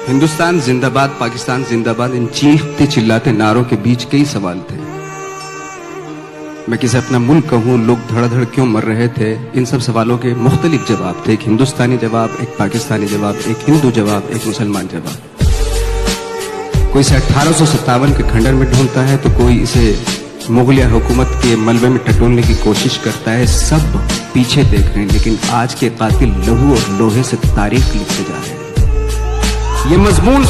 हिंदुस्तान जिंदाबाद, पाकिस्तान जिंदाबाद, इन चीखते चिल्लाते नारों के बीच कई सवाल थे। मैं किसे अपना मुल्क कहूं, लोग धड़ाधड़ क्यों मर रहे थे, इन सब सवालों के मुख्तलिफ जवाब थे। एक हिंदुस्तानी जवाब, एक पाकिस्तानी जवाब, एक हिंदू जवाब, एक मुसलमान जवाब। कोई इसे 1857 के खंडर में ढूंढता है तो कोई इसे मुगलिया हुकूमत के मलबे में टटोलने की कोशिश करता है। सब पीछे देख रहे हैं, लेकिन आज के कातिल लहू और लोहे से तारीख लिखते जा रहे हैं। ये मजमून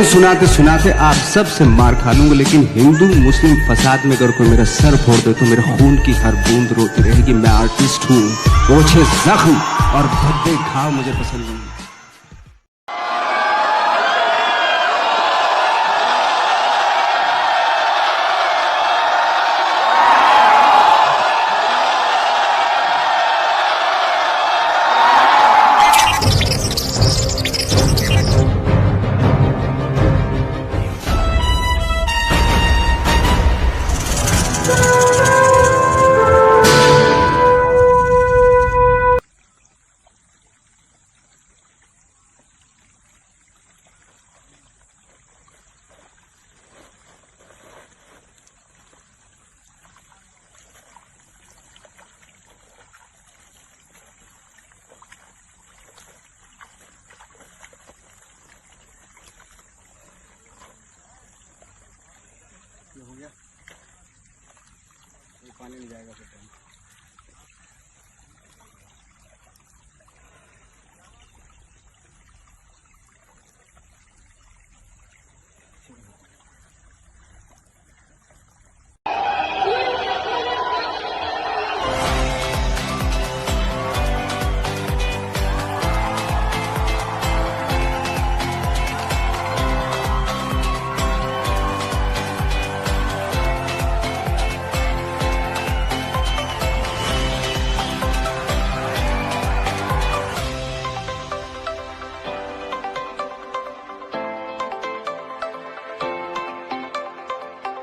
सुनाते आप सब से मार खा लूंगा, लेकिन हिंदू मुस्लिम फसाद में अगर कोई मेरा सर फोड़ दे तो मेरे खून की हर बूंद रोती रहेगी। मैं आर्टिस्ट हूँ, ओछे जख्म और भद्दे घाव मुझे पसंद नहीं। हो गया, पानी नहीं जाएगा फिर।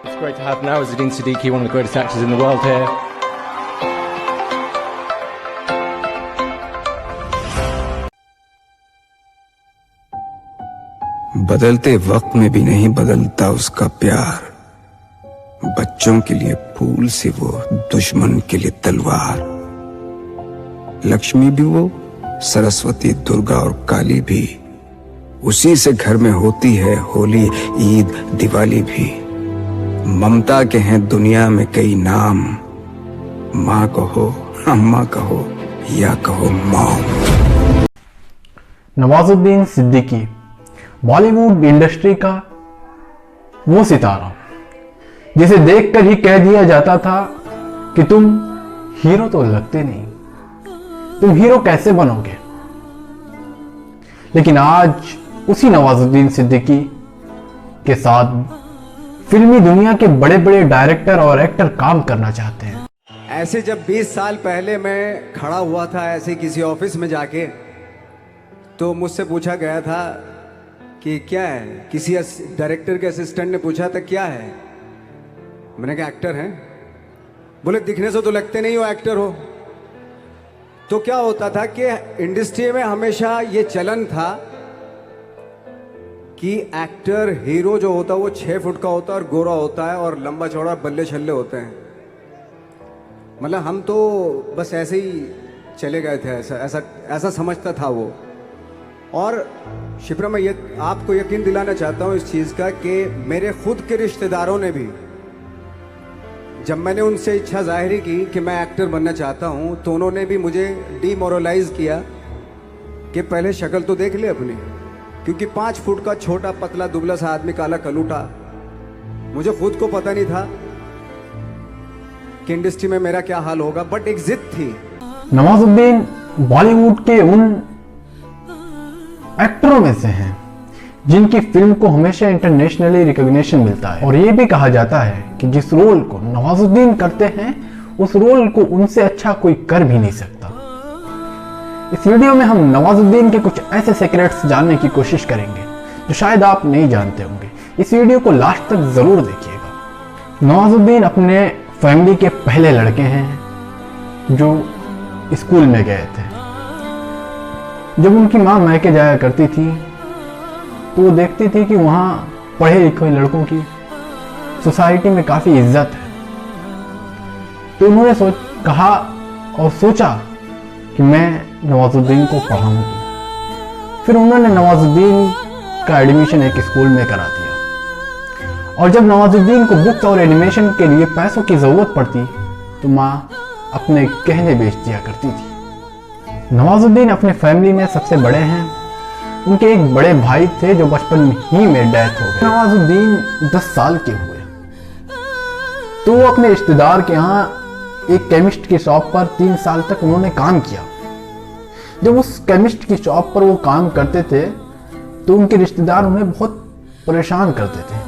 It's great to have Nawazuddin Siddiqui, one of the greatest actors in the world here. बदलते वक्त में भी नहीं बदलता उसका प्यार। बच्चों के लिए फूल से वो, दुश्मन के लिए तलवार। लक्ष्मी भी वो, सरस्वती, दुर्गा और काली भी। उसी से घर में होती है होली, ईद, दिवाली भी। ममता के हैं दुनिया में कई नाम। माँ कहो, अम्मा कहो, या कहो मॉम। नवाजुद्दीन सिद्दीकी बॉलीवुड इंडस्ट्री का वो सितारा जिसे देखकर ही कह दिया जाता था कि तुम हीरो तो लगते नहीं, तुम हीरो कैसे बनोगे। लेकिन आज उसी नवाजुद्दीन सिद्दीकी के साथ फिल्मी दुनिया के बड़े बड़े डायरेक्टर और एक्टर काम करना चाहते हैं। ऐसे जब 20 साल पहले मैं खड़ा हुआ था ऐसे किसी ऑफिस में जाके, तो मुझसे पूछा गया था कि क्या है। किसी डायरेक्टर के असिस्टेंट ने पूछा था क्या है। मैंने कहा एक्टर हैं। बोले दिखने से तो लगते नहीं हो एक्टर हो। तो क्या होता था कि इंडस्ट्री में हमेशा ये चलन था कि एक्टर हीरो जो होता है वो 6 फुट का होता है और गोरा होता है और लंबा चौड़ा बल्ले छल्ले होते हैं। मतलब हम तो बस ऐसे ही चले गए थे, ऐसा समझता था वो। और शिप्रा, मैं ये आपको यकीन दिलाना चाहता हूँ इस चीज़ का कि मेरे खुद के रिश्तेदारों ने भी, जब मैंने उनसे इच्छा जाहिर की कि मैं एक्टर बनना चाहता हूँ, तो उन्होंने भी मुझे डीमोरलाइज किया कि पहले शक्ल तो देख ले अपनी। क्योंकि 5 फुट का छोटा पतला दुबला सा आदमी, काला कलूटा, मुझे खुद को पता नहीं था कि इंडस्ट्री में मेरा क्या हाल होगा, बट एक जिद थी। नवाजुद्दीन बॉलीवुड के उन एक्टरों में से हैं जिनकी फिल्म को हमेशा इंटरनेशनली रिकॉग्निशन मिलता है। और यह भी कहा जाता है कि जिस रोल को नवाजुद्दीन करते हैं उस रोल को उनसे अच्छा कोई कर भी नहीं सकता। इस वीडियो में हम नवाजुद्दीन के कुछ ऐसे सीक्रेट्स जानने की कोशिश करेंगे जो शायद आप नहीं जानते होंगे। इस वीडियो को लास्ट तक जरूर देखिएगा। नवाजुद्दीन अपने फैमिली के पहले लड़के हैं जो स्कूल में गए थे। जब उनकी माँ मैके जाया करती थी तो वो देखती थी कि वहाँ पढ़े लिखे लड़कों की सोसाइटी में काफ़ी इज्जत है। तो उन्होंने कहा और सोचा कि मैं नवाजुद्दीन को पढ़ाऊंगी। फिर उन्होंने नवाजुद्दीन का एडमिशन एक स्कूल में करा दिया। और जब नवाजुद्दीन को बुक्स और एनिमेशन के लिए पैसों की ज़रूरत पड़ती तो माँ अपने गहने बेच दिया करती थी। नवाजुद्दीन अपने फैमिली में सबसे बड़े हैं। उनके एक बड़े भाई थे जो बचपन ही में डेथ हो गए। नवाजुद्दीन 10 साल के हुए तो वो अपने रिश्तेदार के यहाँ एक केमिस्ट की शॉप पर 3 साल तक उन्होंने काम किया। जब उस केमिस्ट की शॉप पर वो काम करते थे तो उनके रिश्तेदार उन्हें बहुत परेशान करते थे।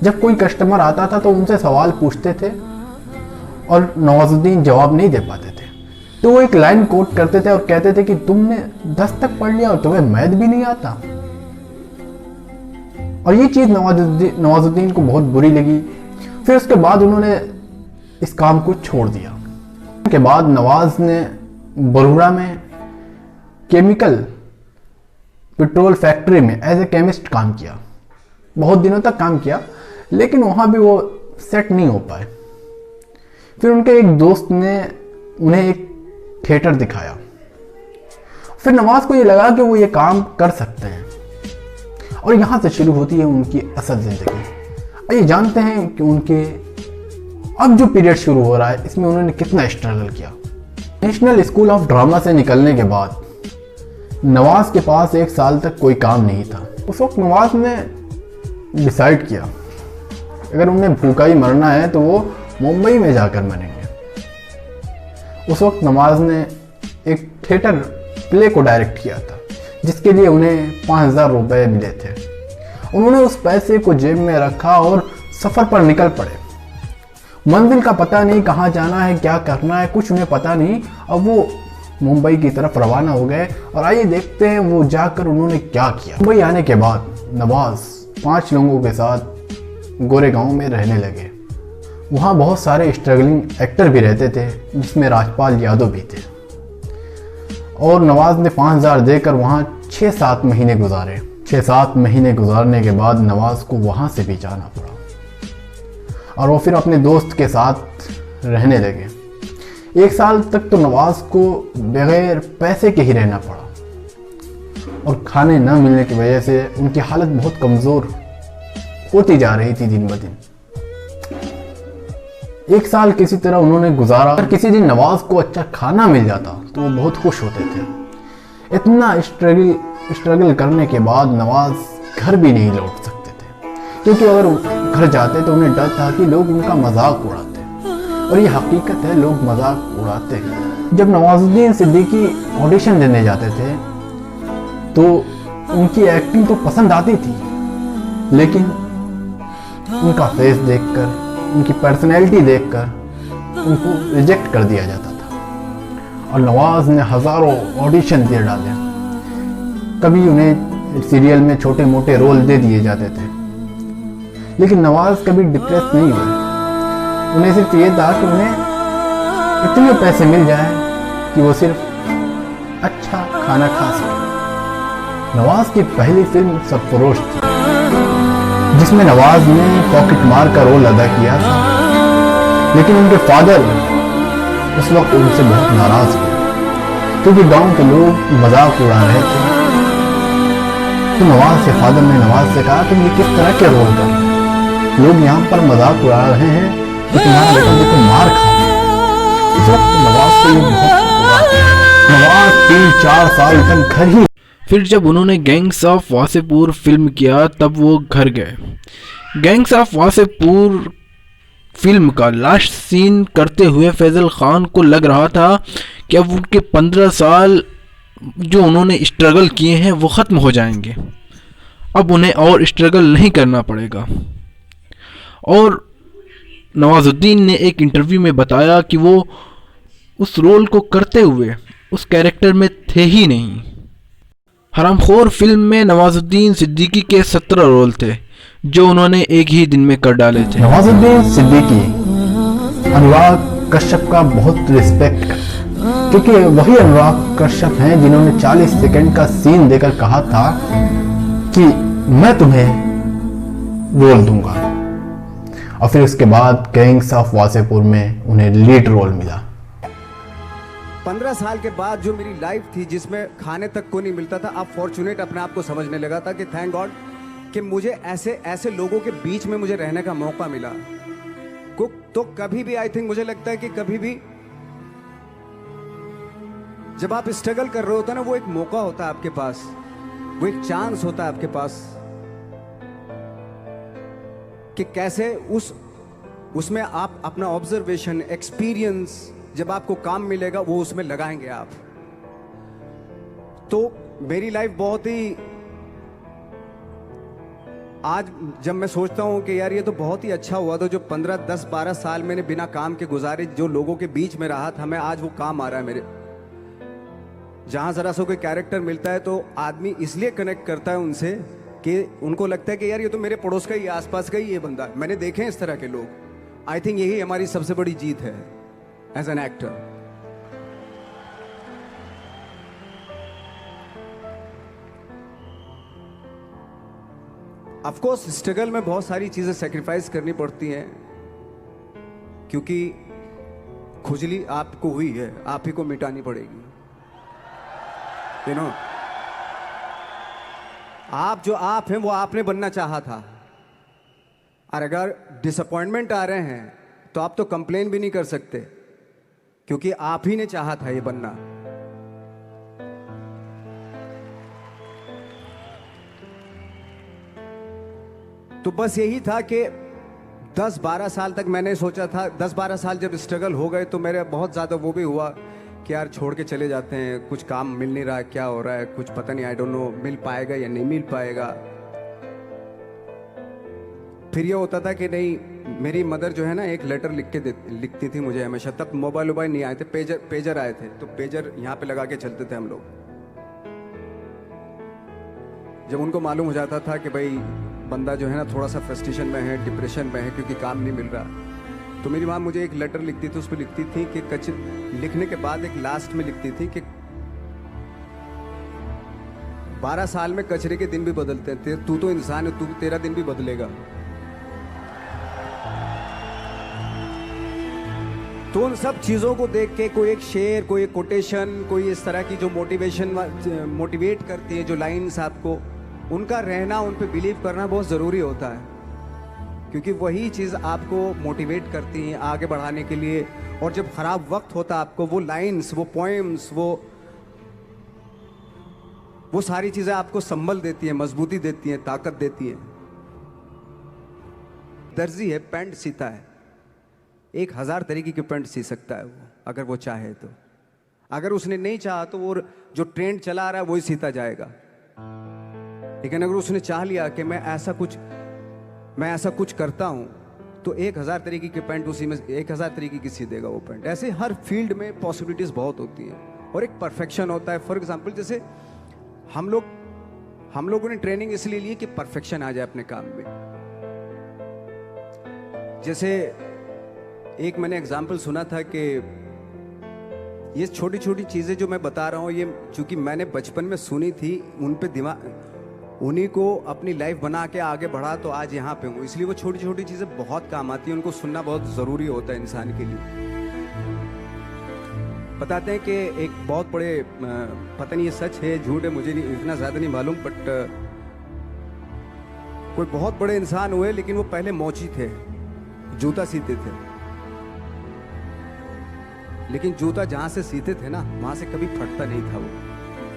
जब कोई कस्टमर आता था तो उनसे सवाल पूछते थे और नवाजुद्दीन जवाब नहीं दे पाते थे। तो वो एक लाइन कोट करते थे और कहते थे कि तुमने 10 तक पढ़ लिया और तुम्हें मैथ भी नहीं आता। और ये चीज़ नवाजुद्दीन को बहुत बुरी लगी। फिर उसके बाद उन्होंने इस काम को छोड़ दिया। उसके बाद नवाज ने बरूड़ा में केमिकल पेट्रोल फैक्ट्री में एज ए केमिस्ट काम किया। बहुत दिनों तक काम किया लेकिन वहाँ भी वो सेट नहीं हो पाए। फिर उनके एक दोस्त ने उन्हें एक थिएटर दिखाया। फिर नवाज को ये लगा कि वो ये काम कर सकते हैं और यहाँ से शुरू होती है उनकी असल ज़िंदगी। आइए जानते हैं कि उनके अब जो पीरियड शुरू हो रहा है इसमें उन्होंने कितना स्ट्रगल किया। नेशनल स्कूल ऑफ ड्रामा से निकलने के बाद नवाज के पास 1 साल तक कोई काम नहीं था। उस वक्त नवाज ने डिसाइड किया अगर उन्हें भूखा ही मरना है तो वो मुंबई में जाकर मरेंगे। उस वक्त नवाज ने एक थिएटर प्ले को डायरेक्ट किया था जिसके लिए उन्हें 5,000 रुपये मिले थे। उन्होंने उस पैसे को जेब में रखा और सफ़र पर निकल पड़े। मंजिल का पता नहीं, कहाँ जाना है, क्या करना है, कुछ उन्हें पता नहीं। अब वो मुंबई की तरफ रवाना हो गए और आइए देखते हैं वो जाकर उन्होंने क्या किया। मुंबई आने के बाद नवाज 5 लोगों के साथ गोरेगांव में रहने लगे। वहाँ बहुत सारे स्ट्रगलिंग एक्टर भी रहते थे जिसमें राजपाल यादव भी थे। और नवाज ने 5,000 देकर वहाँ 6-7 महीने गुजारे। 6-7 महीने गुजारने के बाद नवाज को वहाँ से भी जाना पड़ा और वो फिर अपने दोस्त के साथ रहने लगे। 1 साल तक तो नवाज को बगैर पैसे के ही रहना पड़ा और खाने न मिलने की वजह से उनकी हालत बहुत कमज़ोर होती जा रही थी दिन ब दिन। 1 साल किसी तरह उन्होंने गुजारा। अगर किसी दिन नवाज को अच्छा खाना मिल जाता तो वो बहुत खुश होते थे। इतना स्ट्रगल करने के बाद नवाज घर भी नहीं लौट सकते थे क्योंकि अगर घर जाते तो उन्हें डर था कि लोग उनका मजाक उड़ाते। और ये हकीकत है, लोग मजाक उड़ाते हैं। जब नवाजुद्दीन सिद्दीकी ऑडिशन देने जाते थे तो उनकी एक्टिंग तो पसंद आती थी लेकिन उनका फेस देखकर, उनकी पर्सनैलिटी देखकर उनको रिजेक्ट कर दिया जाता था। और नवाज ने हज़ारों ऑडिशन दे डाले। कभी उन्हें सीरियल में छोटे मोटे रोल दे दिए जाते थे लेकिन नवाज कभी डिप्रेस नहीं हुए। उन्हें सिर्फ ये था कि उन्हें इतने पैसे मिल जाए कि वो सिर्फ अच्छा खाना खा सके। नवाज की पहली फिल्म सरफरोश थी जिसमें नवाज ने पॉकेट मार का रोल अदा किया था लेकिन उनके फादर उस वक्त उनसे बहुत नाराज हुए क्योंकि गांव के लोग मजाक उड़ा रहे थे। तो नवाज के फादर ने नवाज से कहा कि ये किस तरह के रोल कर रहे हैं, लोग यहाँ पर मजाक उड़ा रहे हैं तो तुम्हारा बेटा देखो मार खा। इस वक्त नवाज को ये बहुत बुरा लगा। नवाज 3-4 साल तक घर ही। फिर जब उन्होंने गैंग्स ऑफ वासेपुर फिल्म किया तब वो घर गए। गैंग्स ऑफ वासेपुर फिल्म का लास्ट सीन करते हुए फैजल खान को लग रहा था कि अब उनके 15 साल जो उन्होंने स्ट्रगल किए हैं वो ख़त्म हो जाएंगे। अब उन्हें और स्ट्रगल नहीं करना पड़ेगा। और नवाजुद्दीन ने एक इंटरव्यू में बताया कि वो उस रोल को करते हुए उस कैरेक्टर में थे ही नहीं। हरामखोर फिल्म में नवाजुद्दीन सिद्दीकी के 17 रोल थे जो उन्होंने एक ही दिन में कर डाले थे। नवाजुद्दीन सिद्दीकी अनुराग कश्यप का बहुत रिस्पेक्ट करते हैं। क्योंकि वही अनुराग कश्यप हैं जिन्होंने 40 सेकंड का सीन देकर कहा था कि मैं तुम्हें रोल दूंगा, और फिर उसके बाद गैंग्स ऑफ वासेपुर में उन्हें लीड रोल मिला। 15 साल के बाद जो मेरी लाइफ थी जिसमें खाने तक को नहीं मिलता था, अब फॉर्चुनेट अपने आप को समझने लगा था कि थैंक गॉड कि मुझे ऐसे लोगों के बीच में मुझे रहने का मौका मिला। तो कभी भी आई थिंक मुझे लगता है कि कभी भी जब आप स्ट्रगल कर रहे होते हैं ना, वो एक मौका होता है आपके पास, वो एक चांस होता है आपके पास कि कैसे उसमें आप अपना ऑब्जर्वेशन, एक्सपीरियंस, जब आपको काम मिलेगा वो उसमें लगाएंगे आप। तो मेरी लाइफ बहुत ही, आज जब मैं सोचता हूं कि यार ये तो बहुत ही अच्छा हुआ था जो 15, 10, 12 साल मैंने बिना काम के गुजारे, जो लोगों के बीच में रहा था मैं, आज वो काम आ रहा है मेरे। जहां जरा सा कोई कैरेक्टर मिलता है तो आदमी इसलिए कनेक्ट करता है उनसे कि उनको लगता है कि यार ये तो मेरे पड़ोस का ही, आसपास का ही ये बंदा है। मैंने देखे हैं इस तरह के लोग। आई थिंक यही हमारी सबसे बड़ी जीत है as an actor. Of course struggle में बहुत सारी चीजें सेक्रीफाइस करनी पड़ती हैं, क्योंकि खुजली आपको हुई है, आप ही को मिटानी पड़ेगी। यू नो, आप जो आप हैं वो आपने बनना चाहा था, और अगर डिसअपॉइंटमेंट आ रहे हैं तो आप तो कंप्लेन भी नहीं कर सकते, क्योंकि आप ही ने चाहा था ये बनना। तो बस यही था कि 10-12 साल तक मैंने सोचा था, 10-12 साल जब स्ट्रगल हो गए तो मेरे बहुत ज़्यादा वो भी हुआ कि यार छोड़ के चले जाते हैं, कुछ काम मिल नहीं रहा है, क्या हो रहा है कुछ पता नहीं, आई डोंट नो मिल पाएगा या नहीं मिल पाएगा। फिर ये होता था कि नहीं, मेरी मदर जो है ना एक लेटर लिखती थी मुझे हमेशा। तब मोबाइल नहीं आए थे, पेजर आए थे, तो पेजर यहाँ पे लगा के चलते थे हम लोग। जब उनको मालूम हो जाता था कि भाई बंदा जो है ना थोड़ा सा फ्रस्ट्रेशन में है, डिप्रेशन में है क्योंकि काम नहीं मिल रहा, तो मेरी माँ मुझे एक लेटर लिखती थी, उस पर लिखती थी कि लिखने के बाद एक लास्ट में लिखती थी कि 12 साल में कचरे के दिन भी बदलते थे, तू तो इंसान है, तू तेरा दिन भी बदलेगा। तो उन सब चीज़ों को देख के कोई एक शेर, कोई एक कोटेशन, कोई इस तरह की जो मोटिवेट करती है, जो लाइंस आपको, उनका रहना, उन पे बिलीव करना बहुत ज़रूरी होता है, क्योंकि वही चीज़ आपको मोटिवेट करती हैं आगे बढ़ाने के लिए। और जब ख़राब वक्त होता है आपको, वो लाइंस, वो पोएम्स, वो सारी चीज़ें आपको संबल देती हैं, मजबूती देती हैं, ताकत देती हैं। दर्जी है, पैंट सीता है, 1000 तरीके की पैंट सी सकता है वो, अगर वो चाहे तो। अगर उसने नहीं चाहा तो वो जो ट्रेंड चला रहा है वही सीता जाएगा। लेकिन अगर उसने चाह लिया कि मैं ऐसा कुछ करता हूं, तो 1000 तरीके की पैंट उसी में 1000 तरीके की सी देगा वो पैंट। ऐसे हर फील्ड में पॉसिबिलिटीज बहुत होती हैं और एक परफेक्शन होता है। फॉर एग्जाम्पल जैसे हम लोगों ने ट्रेनिंग इसलिए ली कि परफेक्शन आ जाए अपने काम में। जैसे एक मैंने एग्जाम्पल सुना था कि ये छोटी छोटी चीज़ें जो मैं बता रहा हूँ, ये चूंकि मैंने बचपन में सुनी थी, उन पे उन्हीं को अपनी लाइफ बना के आगे बढ़ा तो आज यहाँ पे हूँ। इसलिए वो छोटी छोटी चीज़ें बहुत काम आती हैं, उनको सुनना बहुत ज़रूरी होता है इंसान के लिए। बताते हैं कि एक बहुत बड़े, पता नहीं ये सच है झूठ है, मुझे इतना ज़्यादा नहीं मालूम, बट कोई बहुत बड़े इंसान हुए, लेकिन वो पहले मोची थे, जूता सीते थे। लेकिन जूता जहाँ से सीते थे ना, वहाँ से कभी फटता नहीं था वो,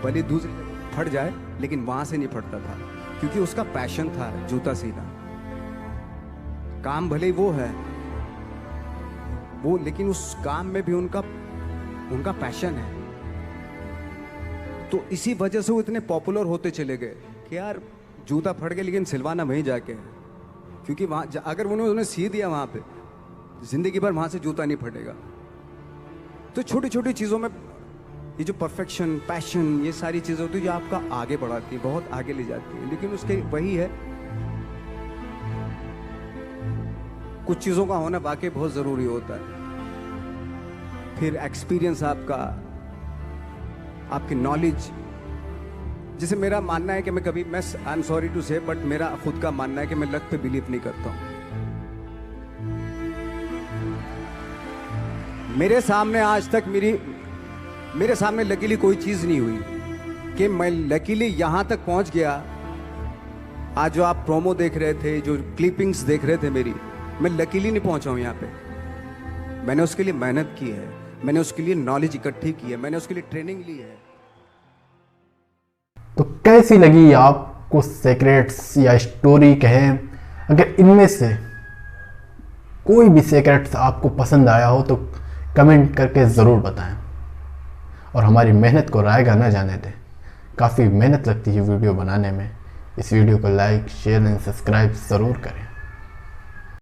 भले दूसरी फट जाए लेकिन वहाँ से नहीं फटता था, क्योंकि उसका पैशन था जूता सीना। काम भले वो है वो, लेकिन उस काम में भी उनका पैशन है। तो इसी वजह से वो इतने पॉपुलर होते चले गए कि यार जूता फट गया लेकिन सिलवाना वहीं जाके, क्योंकि वहाँ अगर उन्होंने सी दिया वहाँ पे, जिंदगी भर वहाँ से जूता नहीं फटेगा। तो छोटी छोटी चीज़ों में ये जो परफेक्शन, पैशन, ये सारी चीज़ें होती है जो आपका आगे बढ़ाती है, बहुत आगे ले जाती है। लेकिन उसके वही है, कुछ चीज़ों का होना वाकई बहुत ज़रूरी होता है। फिर एक्सपीरियंस आपका, आपकी नॉलेज। जैसे मेरा मानना है कि मैं आई एम सॉरी टू से, बट मेरा खुद का मानना है कि मैं लक पे बिलीव नहीं करता हूं। मेरे सामने आज तक मेरे सामने लकीली कोई चीज नहीं हुई कि मैं लकीली यहां तक पहुंच गया। आज जो आप प्रोमो देख रहे थे, जो क्लिपिंग्स देख रहे थे मेरी, मैं लकीली नहीं पहुंचा हूं यहाँ पे। मैंने उसके लिए मेहनत की है, मैंने उसके लिए नॉलेज इकट्ठी की है, मैंने उसके लिए ट्रेनिंग ली है। तो कैसी लगी आपको सीक्रेट्स या स्टोरी कहें, अगर इनमें से कोई भी सीक्रेट्स आपको पसंद आया हो तो कमेंट करके ज़रूर बताएं और हमारी मेहनत को रायगा न जाने दें। काफ़ी मेहनत लगती है वीडियो बनाने में। इस वीडियो को लाइक, शेयर एंड सब्सक्राइब ज़रूर करें।